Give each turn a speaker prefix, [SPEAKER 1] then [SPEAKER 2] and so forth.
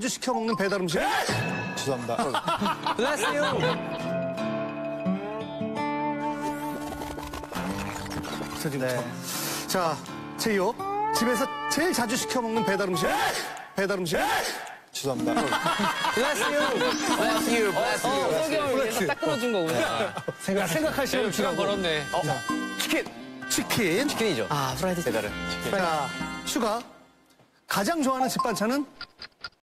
[SPEAKER 1] 시켜 먹는 배달 음식.
[SPEAKER 2] 죄송합니다.
[SPEAKER 3] Bless you.
[SPEAKER 1] 네. 자, 제이홉. 집에서 제일 자주 시켜 먹는 배달 음식. 배달 음식.
[SPEAKER 2] 죄송합니다.
[SPEAKER 3] Bless you. Bless you. Bless you.
[SPEAKER 4] 설경을 위해서 딱 끌어준 거구나.
[SPEAKER 1] 생각할 시간을
[SPEAKER 4] 시간
[SPEAKER 1] 주라고.
[SPEAKER 4] 벌었네.
[SPEAKER 1] 치킨.
[SPEAKER 3] 치킨이죠.
[SPEAKER 4] 아, 프라이드 배달은.
[SPEAKER 1] 자, 슈가. 가장 좋아하는 집 반찬은?